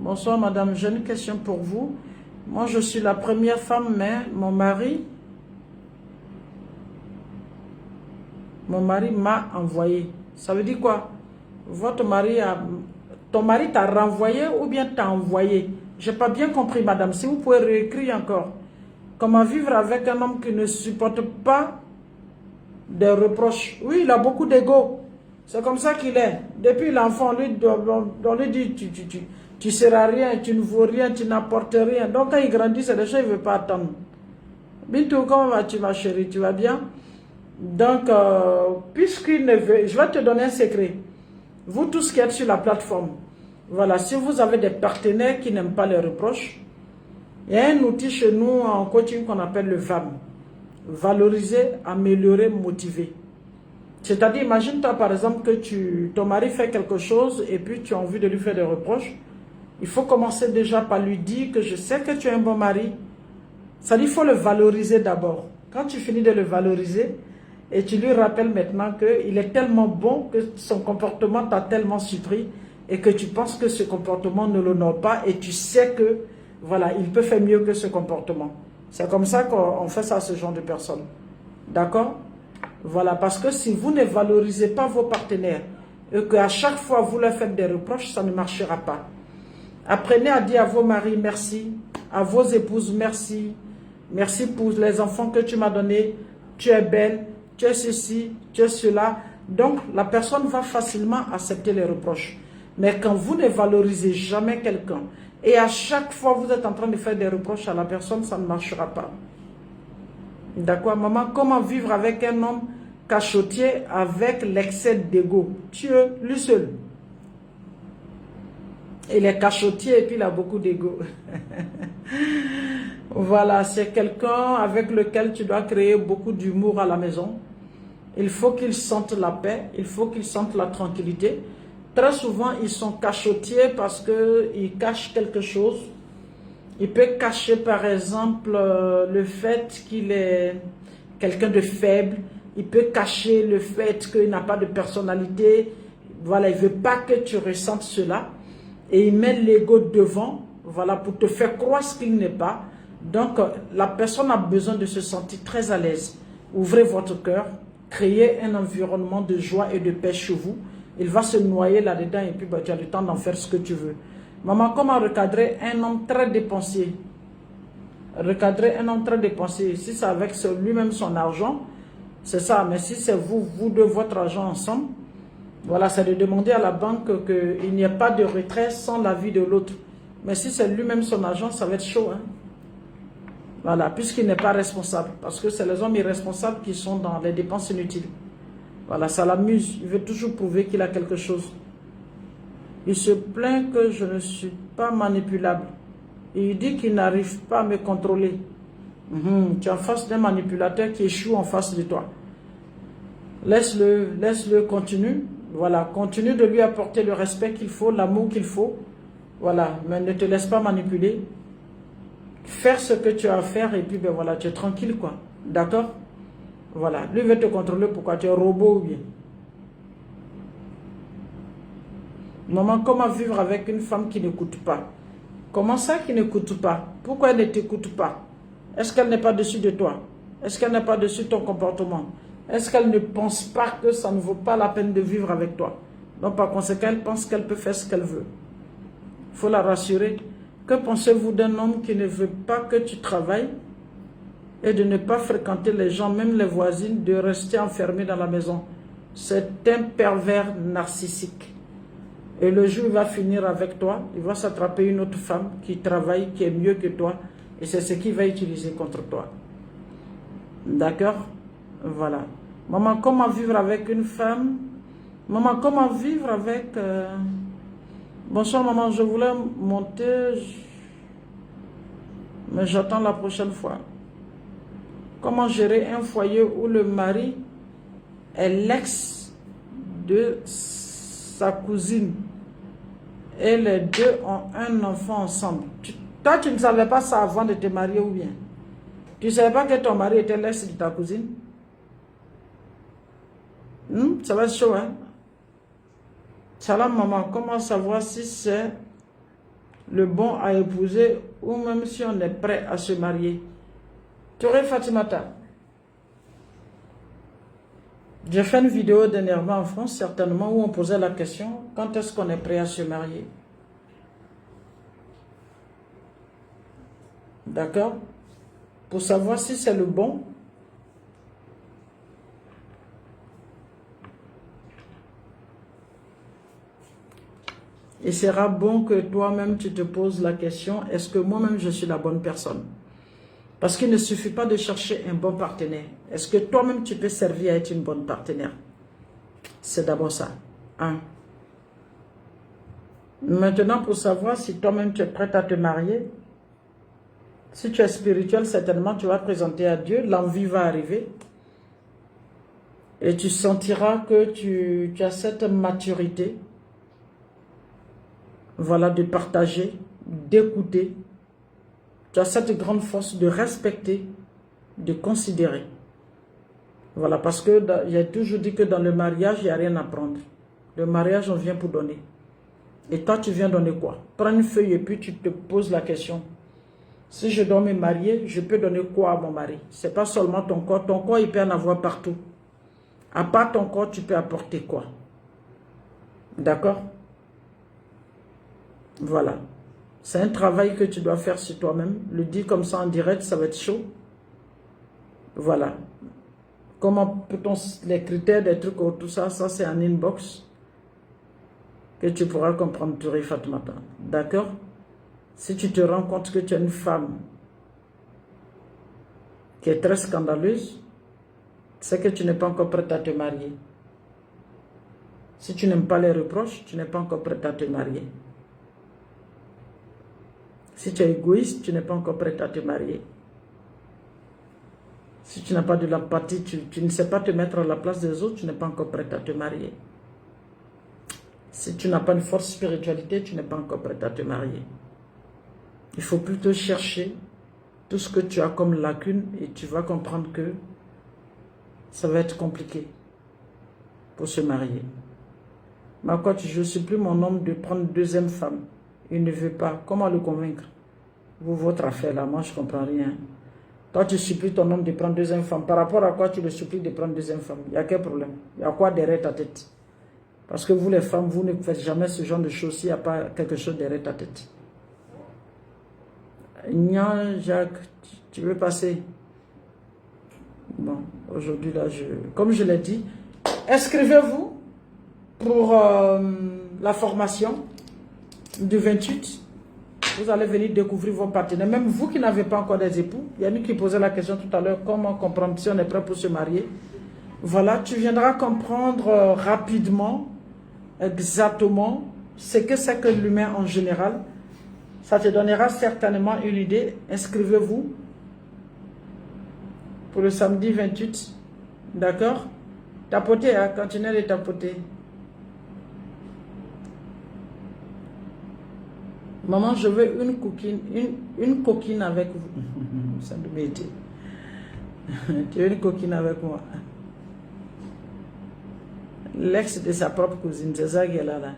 Bonsoir madame, j'ai une question pour vous. Moi je suis la première femme, mais mon mari m'a envoyé. Ça veut dire quoi? Ton mari t'a renvoyé ou bien t'a envoyé? J'ai pas bien compris madame, si vous pouvez réécrire encore. Comment vivre avec un homme qui ne supporte pas des reproches? Oui, il a beaucoup d'ego. C'est comme ça qu'il est. Depuis l'enfant, on lui dit tu seras rien, tu ne vaux rien, tu n'apportes rien. Donc quand il grandit, c'est des choses qu'il ne veut pas attendre. Bintou, comment vas-tu ma chérie? Tu vas bien? Donc, puisqu'il ne veut... Je vais te donner un secret. Vous tous qui êtes sur la plateforme, voilà, si vous avez des partenaires qui n'aiment pas les reproches, il y a un outil chez nous en coaching qu'on appelle le VAM. Valoriser, améliorer, motiver. C'est-à-dire, imagine-toi par exemple que ton mari fait quelque chose et puis tu as envie de lui faire des reproches. Il faut commencer déjà par lui dire que je sais que tu es un bon mari. Ça dit, il faut le valoriser d'abord. Quand tu finis de le valoriser et tu lui rappelles maintenant qu'il est tellement bon que son comportement t'a tellement surpris et que tu penses que ce comportement ne l'honore pas et tu sais que voilà, il peut faire mieux que ce comportement. C'est comme ça qu'on fait ça à ce genre de personnes. D'accord? Voilà, parce que si vous ne valorisez pas vos partenaires et qu'à chaque fois vous leur faites des reproches, ça ne marchera pas. Apprenez à dire à vos maris merci, à vos épouses merci, merci pour les enfants que tu m'as donnés, tu es belle, tu es ceci, tu es cela. Donc la personne va facilement accepter les reproches. Mais quand vous ne valorisez jamais quelqu'un et à chaque fois vous êtes en train de faire des reproches à la personne, ça ne marchera pas. D'accord, maman, comment vivre avec un homme cachotier avec l'excès d'ego? Tu es lui seul. Il est cachotier et puis il a beaucoup d'ego. Voilà, c'est quelqu'un avec lequel tu dois créer beaucoup d'humour à la maison. Il faut qu'il sente la paix, il faut qu'il sente la tranquillité. Très souvent, ils sont cachotiers parce qu'ils cachent quelque chose. Il peut cacher par exemple le fait qu'il est quelqu'un de faible. Il peut cacher le fait qu'il n'a pas de personnalité. Voilà, il ne veut pas que tu ressentes cela. Et il met l'ego devant, voilà, pour te faire croire ce qu'il n'est pas. Donc, la personne a besoin de se sentir très à l'aise. Ouvrez votre cœur, créez un environnement de joie et de paix chez vous. Il va se noyer là-dedans et puis bah, tu as le temps d'en faire ce que tu veux. Maman, comment recadrer un homme très dépensier? Recadrer un homme très dépensier, si c'est avec lui-même son argent, c'est ça. Mais si c'est vous deux, votre argent ensemble, voilà, c'est de demander à la banque qu'il n'y ait pas de retrait sans l'avis de l'autre. Mais si c'est lui-même son argent, ça va être chaud. Hein? Voilà, puisqu'il n'est pas responsable. Parce que c'est les hommes irresponsables qui sont dans les dépenses inutiles. Voilà, ça l'amuse. Il veut toujours prouver qu'il a quelque chose. Il se plaint que je ne suis pas manipulable. Et il dit qu'il n'arrive pas à me contrôler. Tu es en face d'un manipulateur qui échoue en face de toi. Laisse-le, continue. Voilà, continue de lui apporter le respect qu'il faut, l'amour qu'il faut. Voilà, mais ne te laisse pas manipuler. Faire ce que tu as à faire et puis ben voilà, tu es tranquille quoi. D'accord? Voilà, lui veut te contrôler pourquoi tu es robot ou bien. Maman, comment vivre avec une femme qui n'écoute pas? Comment ça qui n'écoute pas? Pourquoi elle ne t'écoute pas? Est-ce qu'elle n'est pas dessus de toi? Est-ce qu'elle n'est pas dessus de ton comportement? Est-ce qu'elle ne pense pas que ça ne vaut pas la peine de vivre avec toi? Donc par conséquent, elle pense qu'elle peut faire ce qu'elle veut. Il faut la rassurer. Que pensez-vous d'un homme qui ne veut pas que tu travailles et de ne pas fréquenter les gens, même les voisines, de rester enfermé dans la maison? C'est un pervers narcissique. Et le jour où il va finir avec toi, il va s'attraper une autre femme qui travaille, qui est mieux que toi. Et c'est ce qu'il va utiliser contre toi. D'accord? Voilà. Maman, comment vivre avec une femme? Maman, comment vivre avec... Bonsoir maman, je voulais monter, mais j'attends la prochaine fois. Comment gérer un foyer où le mari est l'ex de sa cousine et les deux ont un enfant ensemble? Toi, tu ne savais pas ça avant de te marier ou bien? Tu ne savais pas que ton mari était l'ex de ta cousine? Ça va être chaud, hein? Salam maman, comment savoir si c'est le bon à épouser ou même si on est prêt à se marier. Touré Fatimata. J'ai fait une vidéo dernièrement en France, certainement, où on posait la question, quand est-ce qu'on est prêt à se marier? D'accord? Pour savoir si c'est le bon. Il sera bon que toi-même tu te poses la question, est-ce que moi-même je suis la bonne personne? Parce qu'il ne suffit pas de chercher un bon partenaire. Est-ce que toi-même tu peux servir à être une bonne partenaire? C'est d'abord ça. Un. Maintenant, pour savoir si toi-même tu es prête à te marier, si tu es spirituel, certainement tu vas présenter à Dieu, l'envie va arriver. Et tu sentiras que tu as cette maturité. Voilà, de partager, d'écouter. Tu as cette grande force de respecter, de considérer. Voilà, parce que j'ai toujours dit que dans le mariage, il n'y a rien à prendre. Le mariage, on vient pour donner. Et toi, tu viens donner quoi? Prends une feuille et puis tu te poses la question. Si je dois me marier, je peux donner quoi à mon mari? Ce n'est pas seulement ton corps. Ton corps, il peut en avoir partout. À part ton corps, tu peux apporter quoi? D'accord? Voilà. C'est un travail que tu dois faire sur toi-même. Le dire comme ça en direct, ça va être chaud. Voilà. Comment peut-on... Les critères, des trucs, tout ça, ça c'est en inbox. Que tu pourras comprendre, Touré Fatoumata. D'accord? Si tu te rends compte que tu es une femme qui est très scandaleuse, c'est que tu n'es pas encore prête à te marier. Si tu n'aimes pas les reproches, tu n'es pas encore prête à te marier. Si tu es égoïste, tu n'es pas encore prête à te marier. Si tu n'as pas de l'empathie, tu ne sais pas te mettre à la place des autres, tu n'es pas encore prête à te marier. Si tu n'as pas une forte spiritualité, tu n'es pas encore prête à te marier. Il faut plutôt chercher tout ce que tu as comme lacune et tu vas comprendre que ça va être compliqué pour se marier. Mais quoi, je ne suis plus mon homme de prendre une deuxième femme. Il ne veut pas. Comment le convaincre? Vous, votre affaire là, moi je ne comprends rien. Toi, tu supplies ton homme de prendre deuxième femme. Par rapport à quoi tu le supplies de prendre deuxième femme? Il y a quel problème? Il y a quoi derrière ta tête? Parce que vous les femmes, vous ne faites jamais ce genre de choses s'il n'y a pas quelque chose derrière ta tête. Nya, Jacques, tu veux passer? Bon, aujourd'hui là, comme je l'ai dit, inscrivez-vous pour la formation du 28. Vous allez venir découvrir vos partenaires. Même vous qui n'avez pas encore des époux. Il y a une qui posait la question tout à l'heure, comment comprendre si on est prêt pour se marier. Voilà, tu viendras comprendre rapidement, exactement, ce que c'est que l'humain en général. Ça te donnera certainement une idée. Inscrivez-vous pour le samedi 28. D'accord? Tapotez, hein? Continuez de tapoter. Maman, je veux une coquine avec vous. Ça doit m'aider. Tu veux une coquine avec moi? L'ex de sa propre cousine, c'est ça qu'elle a là.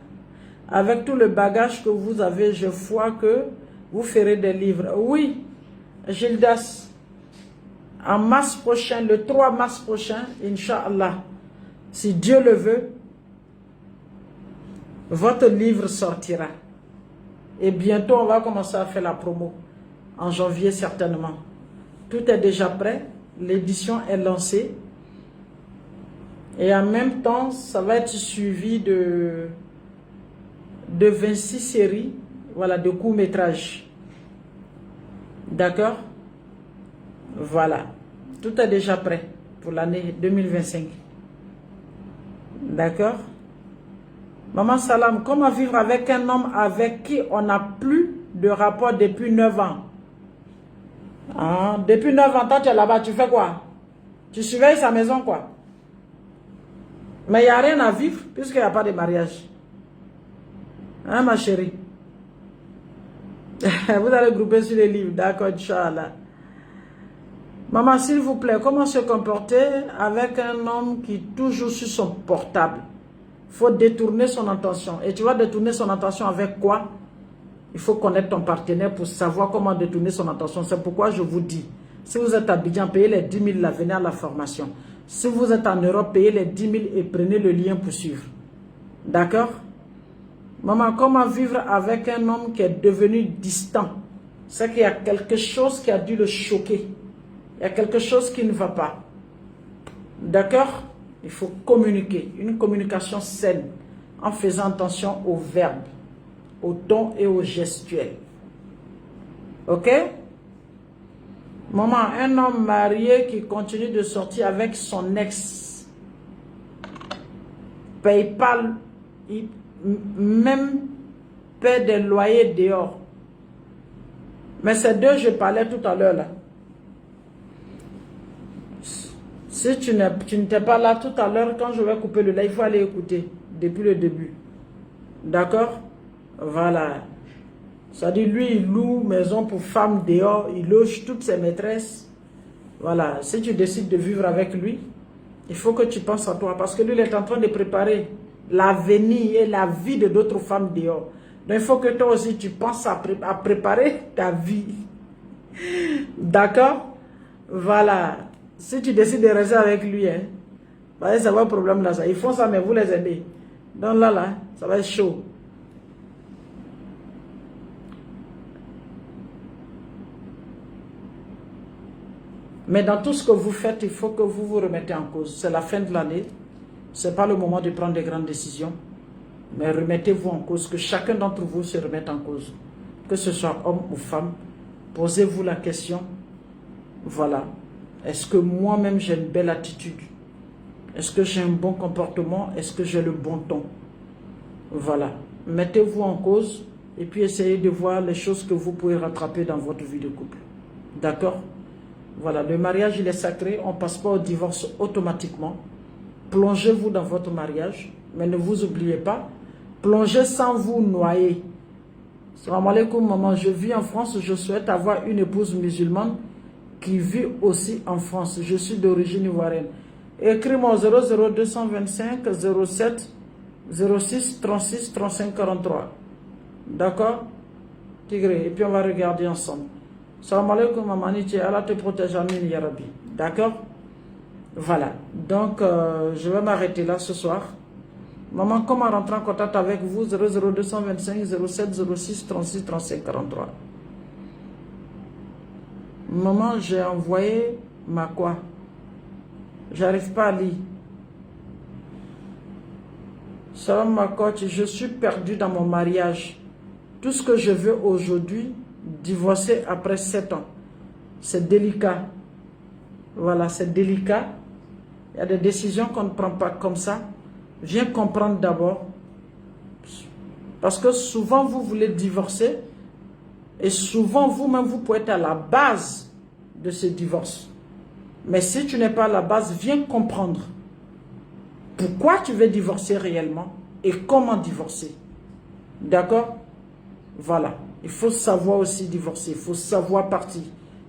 Avec tout le bagage que vous avez, je vois que vous ferez des livres. Oui, Gildas, en mars prochain, le 3 mars prochain, Inch'Allah, si Dieu le veut, votre livre sortira. Et bientôt, on va commencer à faire la promo. En janvier, certainement. Tout est déjà prêt. L'édition est lancée. Et en même temps, ça va être suivi de 26 séries, voilà, de courts-métrages. D'accord? Voilà. Tout est déjà prêt pour l'année 2025. D'accord? Maman Salam, comment vivre avec un homme avec qui on n'a plus de rapport depuis 9 ans? Ah, depuis 9 ans, toi tu es là-bas, tu fais quoi? Tu surveilles sa maison quoi? Mais il n'y a rien à vivre puisqu'il n'y a pas de mariage. Hein ma chérie? Vous allez grouper sur les livres, d'accord, Inch'Allah. Maman, s'il vous plaît, comment se comporter avec un homme qui est toujours sur son portable? Il faut détourner son attention. Et tu vas détourner son attention avec quoi? Il faut connaître ton partenaire pour savoir comment détourner son attention. C'est pourquoi je vous dis, si vous êtes à Abidjan, payez les 10 000, là, venez à la formation. Si vous êtes en Europe, payez les 10 000 et prenez le lien pour suivre. D'accord? Maman, comment vivre avec un homme qui est devenu distant? C'est qu'il y a quelque chose qui a dû le choquer. Il y a quelque chose qui ne va pas. D'accord? Il faut communiquer. Une communication saine en faisant attention aux verbes, au ton et au gestuel. Ok? Maman, un homme marié qui continue de sortir avec son ex, paye pas, même paie des loyers dehors. Mais ces deux, je parlais tout à l'heure là. Si tu n'étais pas là tout à l'heure, quand je vais couper le live, il faut aller écouter depuis le début. D'accord? Voilà. Ça dit, lui, il loue maison pour femmes dehors, il loge toutes ses maîtresses. Voilà. Si tu décides de vivre avec lui, il faut que tu penses à toi. Parce que lui, il est en train de préparer l'avenir et la vie de d'autres femmes dehors. Donc, il faut que toi aussi, tu penses à préparer ta vie. D'accord? Voilà. Si tu décides de rester avec lui, hein, ça va un problème là. Ça. Ils font ça, mais vous les aidez. Donc là, ça va être chaud. Mais dans tout ce que vous faites, il faut que vous vous remettez en cause. C'est la fin de l'année. Ce n'est pas le moment de prendre des grandes décisions. Mais remettez-vous en cause. Que chacun d'entre vous se remette en cause. Que ce soit homme ou femme. Posez-vous la question. Voilà. Est-ce que moi-même j'ai une belle attitude? Est-ce que j'ai un bon comportement? Est-ce que j'ai le bon ton? Voilà. Mettez-vous en cause. Et puis essayez de voir les choses que vous pouvez rattraper dans votre vie de couple. D'accord? Voilà, le mariage, il est sacré. On ne passe pas au divorce automatiquement. Plongez-vous dans votre mariage. Mais ne vous oubliez pas. Plongez sans vous noyer. Salam alaikum, maman. Je vis en France. Je souhaite avoir une épouse musulmane qui vit aussi en France. Je suis d'origine ivoirienne. Écris-moi 00225 07 06 36 35 43. D'accord? Tigré. Et puis on va regarder ensemble. Salam alaikum, maman. Allah te protège, amin, ya Rabbi. D'accord? Voilà. Donc, je vais m'arrêter là ce soir. Maman, comment rentrer en contact avec vous? 00225 07 06 36 35 43. Maman, j'ai envoyé ma quoi? J'arrive pas à lire. Salam ma coach, je suis perdue dans mon mariage. Tout ce que je veux aujourd'hui, divorcer après 7 ans. C'est délicat. Voilà, c'est délicat. Il y a des décisions qu'on ne prend pas comme ça. Viens comprendre d'abord. Parce que souvent, vous voulez divorcer. Et souvent, vous-même, vous pouvez être à la base de ce divorce. Mais si tu n'es pas à la base, viens comprendre pourquoi tu veux divorcer réellement et comment divorcer. D'accord? Voilà. Il faut savoir aussi divorcer. Il faut savoir partir.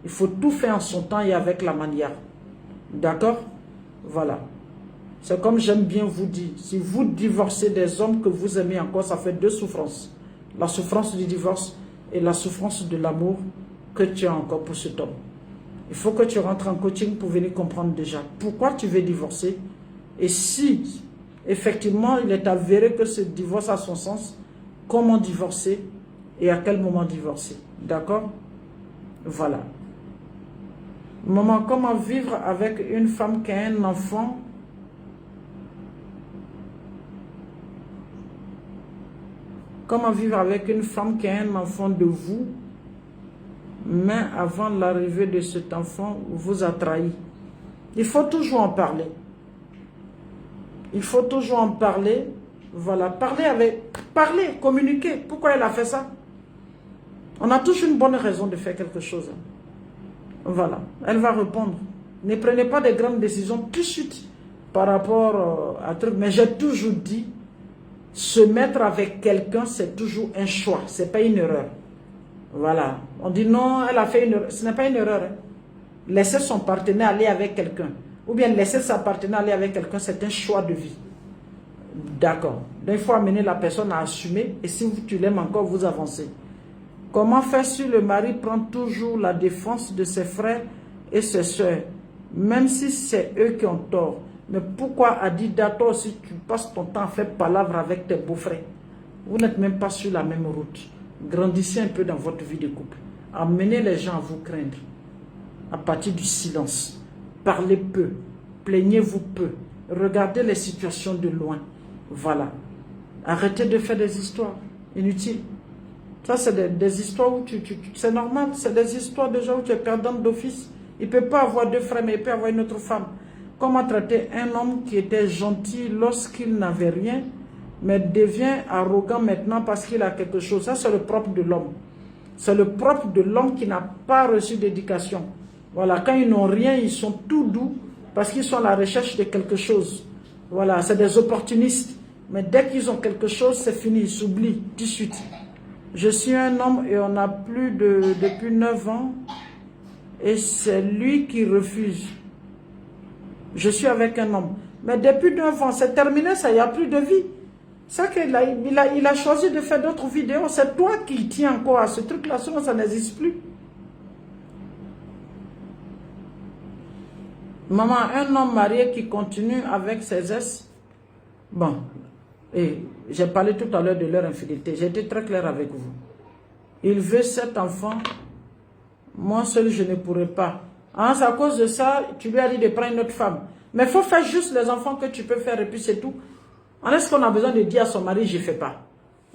Il faut tout faire en son temps et avec la manière. D'accord? Voilà. C'est comme j'aime bien vous dire. Si vous divorcez des hommes que vous aimez encore, ça fait 2 souffrances. La souffrance du divorce et la souffrance de l'amour que tu as encore pour cet homme. Il faut que tu rentres en coaching pour venir comprendre déjà pourquoi tu veux divorcer. Et si, effectivement, il est avéré que ce divorce a son sens, comment divorcer et à quel moment divorcer. D'accord? Voilà. Maman, comment vivre avec une femme qui a un enfant? Comment vivre avec une femme qui a un enfant de vous, mais avant l'arrivée de cet enfant, vous a trahi? Il faut toujours en parler. Il faut toujours en parler. Voilà, parler, communiquer. Pourquoi elle a fait ça? On a toujours une bonne raison de faire quelque chose. Voilà, elle va répondre. Ne prenez pas de grandes décisions tout de suite par rapport à truc. Mais j'ai toujours dit, se mettre avec quelqu'un, c'est toujours un choix. Ce n'est pas une erreur. Voilà. On dit non, elle a fait une erreur. Ce n'est pas une erreur. Hein. Laisser son partenaire aller avec quelqu'un, ou bien laisser sa partenaire aller avec quelqu'un, c'est un choix de vie. D'accord. Donc il faut amener la personne à assumer. Et si tu l'aimes encore, vous avancez. Comment faire si le mari prend toujours la défense de ses frères et ses soeurs, même si c'est eux qui ont tort? Mais pourquoi Adida, toi aussi tu passes ton temps à faire palabre avec tes beaux-frères? Vous n'êtes même pas sur la même route. Grandissez un peu dans votre vie de couple. Amenez les gens à vous craindre. À partir du silence. Parlez peu. Plaignez-vous peu. Regardez les situations de loin. Voilà. Arrêtez de faire des histoires inutiles. Ça, c'est des histoires où c'est normal. C'est des histoires de gens où tu es perdant d'office. Il ne peut pas avoir deux frères, mais il peut avoir une autre femme. Comment traiter un homme qui était gentil lorsqu'il n'avait rien, mais devient arrogant maintenant parce qu'il a quelque chose? Ça, c'est le propre de l'homme. C'est le propre de l'homme qui n'a pas reçu d'éducation. Voilà, quand ils n'ont rien, ils sont tout doux parce qu'ils sont à la recherche de quelque chose. Voilà, c'est des opportunistes. Mais dès qu'ils ont quelque chose, c'est fini, ils s'oublient tout de suite. Je suis un homme et on a depuis 9 ans et c'est lui qui refuse. Je suis avec un homme. Mais depuis 9 ans, c'est terminé, ça, il n'y a plus de vie. C'est qu'il a choisi de faire d'autres vidéos. C'est toi qui tiens encore à ce truc-là, sinon ça n'existe plus. Maman, un homme marié qui continue avec ses ex. Bon, et j'ai parlé tout à l'heure de leur infidélité. J'ai été très clair avec vous. Il veut 7 enfants. Moi seul, je ne pourrais pas. Hein, c'est à cause de ça, tu lui as dit de prendre une autre femme. Mais il faut faire juste les enfants que tu peux faire et puis c'est tout. Est-ce qu'on a besoin de dire à son mari, je ne fais pas?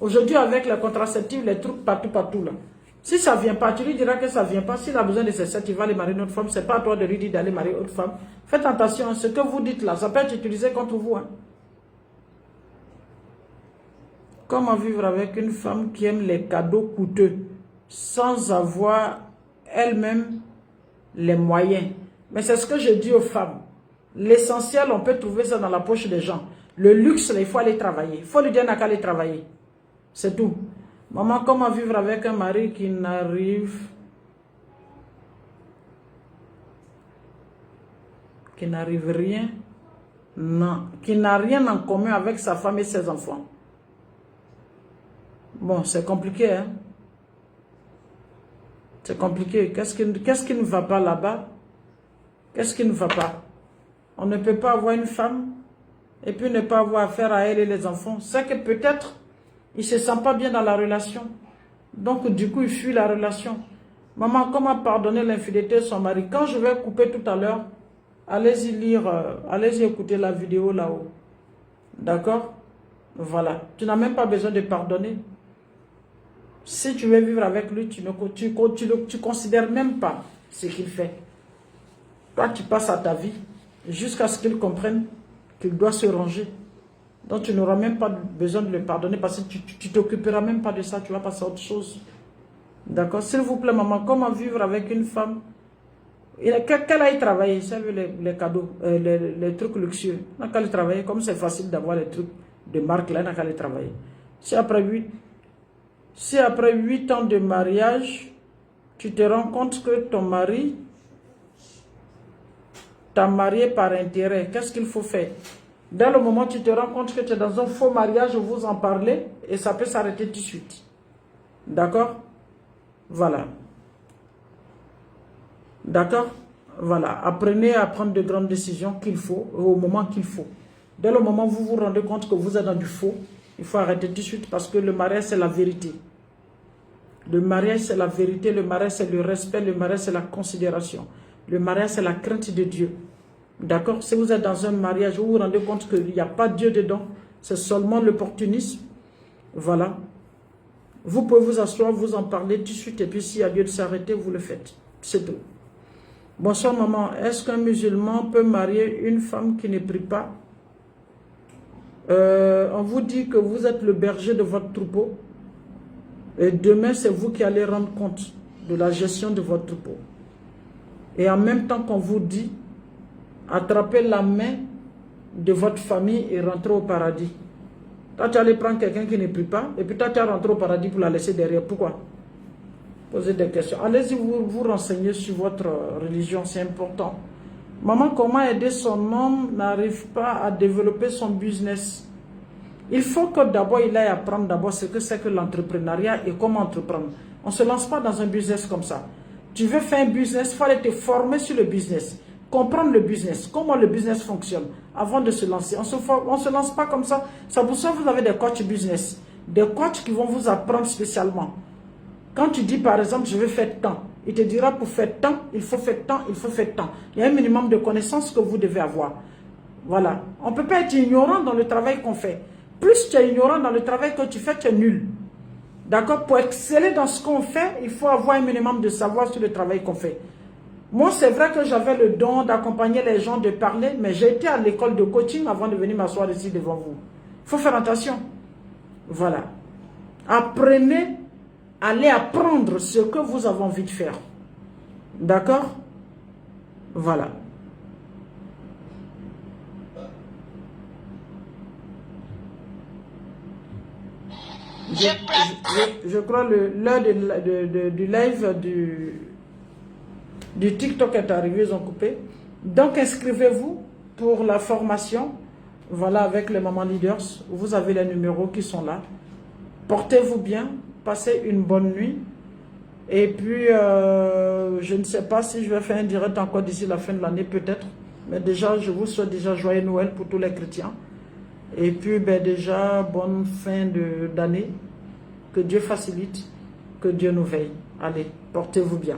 Aujourd'hui, avec les contraceptifs, les trucs partout là. Si ça ne vient pas, tu lui diras que ça ne vient pas. S'il a besoin de ces 7, il va aller marier une autre femme. Ce n'est pas à toi de lui dire d'aller marier une autre femme. Faites attention, ce que vous dites là, ça peut être utilisé contre vous. Hein. Comment vivre avec une femme qui aime les cadeaux coûteux sans avoir elle-même les moyens? Mais c'est ce que je dis aux femmes. L'essentiel, on peut trouver ça dans la poche des gens. Le luxe, là, il faut aller travailler. Il faut lui dire qu'à aller travailler. C'est tout. Maman, comment vivre avec un mari qui n'arrive rien? Non. Qui n'a rien en commun avec sa femme et ses enfants. Bon, c'est compliqué, hein? C'est compliqué. Qu'est-ce qui ne va pas là-bas? Qu'est-ce qui ne va pas? On ne peut pas avoir une femme et puis ne pas avoir affaire à elle et les enfants. C'est que peut-être il ne se sent pas bien dans la relation. Donc, du coup, il fuit la relation. Maman, comment pardonner l'infidélité de son mari? Quand je vais couper tout à l'heure, allez-y lire, allez-y écouter la vidéo là-haut. D'accord? Voilà. Tu n'as même pas besoin de pardonner. Si tu veux vivre avec lui, tu ne considères même pas ce qu'il fait. Toi, tu passes à ta vie jusqu'à ce qu'il comprenne qu'il doit se ranger. Donc, tu n'auras même pas besoin de le pardonner parce que tu ne t'occuperas même pas de ça. Tu vas passer à autre chose. D'accord? S'il vous plaît, maman, comment vivre avec une femme? Qu'elle aille travailler, ça veut les cadeaux, les trucs luxueux. Elle n'a qu'à aller travailler. Comme c'est facile d'avoir les trucs de marque, là, elle n'a qu'à aller travailler. Si après 8 ans de mariage, tu te rends compte que ton mari t'a marié par intérêt, qu'est-ce qu'il faut faire? Dès le moment où tu te rends compte que tu es dans un faux mariage, vous en parlez et ça peut s'arrêter tout de suite. D'accord? Voilà. D'accord? Voilà. Apprenez à prendre de grandes décisions qu'il faut, au moment qu'il faut. Dès le moment où vous vous rendez compte que vous êtes dans du faux, il faut arrêter tout de suite parce que le mariage, c'est la vérité. Le mariage, c'est la vérité. Le mariage, c'est le respect. Le mariage, c'est la considération. Le mariage, c'est la crainte de Dieu. D'accord? Si vous êtes dans un mariage, vous vous rendez compte qu'il n'y a pas Dieu dedans, c'est seulement l'opportunisme. Voilà. Vous pouvez vous asseoir, vous en parler tout de suite, et puis s'il y a lieu de s'arrêter, vous le faites. C'est tout. Bonsoir maman, est-ce qu'un musulman peut marier une femme qui ne prie pas? On vous dit que vous êtes le berger de votre troupeau, et demain c'est vous qui allez rendre compte de la gestion de votre troupeau. Et en même temps qu'on vous dit, attrapez la main de votre famille et rentrez au paradis. Toi, tu allais prendre quelqu'un qui ne prie pas, et puis toi, tu es rentré au paradis pour la laisser derrière. Pourquoi? Posez des questions. Allez-y vous renseigner sur votre religion, c'est important. Maman, comment aider son homme n'arrive pas à développer son business? Il faut que d'abord, il aille apprendre d'abord ce que c'est que l'entrepreneuriat et comment entreprendre. On ne se lance pas dans un business comme ça. Tu veux faire un business, il faut aller te former sur le business. Comprendre le business, comment le business fonctionne avant de se lancer. On ne se lance pas comme ça. C'est pour ça que vous avez des coachs business. Des coachs qui vont vous apprendre spécialement. Quand tu dis par exemple, je veux faire tant, il te dira pour faire tant, il faut faire tant, il faut faire tant. Il y a un minimum de connaissances que vous devez avoir. Voilà. On ne peut pas être ignorant dans le travail qu'on fait. Plus tu es ignorant dans le travail que tu fais, tu es nul. D'accord? Pour exceller dans ce qu'on fait, il faut avoir un minimum de savoir sur le travail qu'on fait. Moi, c'est vrai que j'avais le don d'accompagner les gens, de parler, mais j'ai été à l'école de coaching avant de venir m'asseoir ici devant vous. Il faut faire attention. Voilà. Apprenez, allez apprendre ce que vous avez envie de faire. D'accord? Voilà. Je crois l'heure du live du TikTok est arrivé, ils ont coupé. Donc inscrivez-vous pour la formation. Voilà, avec les Maman Leaders. Vous avez les numéros qui sont là. Portez-vous bien, passez une bonne nuit. Et puis, je ne sais pas si je vais faire un direct encore d'ici la fin de l'année, peut-être. Mais déjà, je vous souhaite déjà joyeux Noël pour tous les chrétiens. Et puis, ben, déjà, bonne fin d'année. Que Dieu facilite, que Dieu nous veille. Allez, portez-vous bien.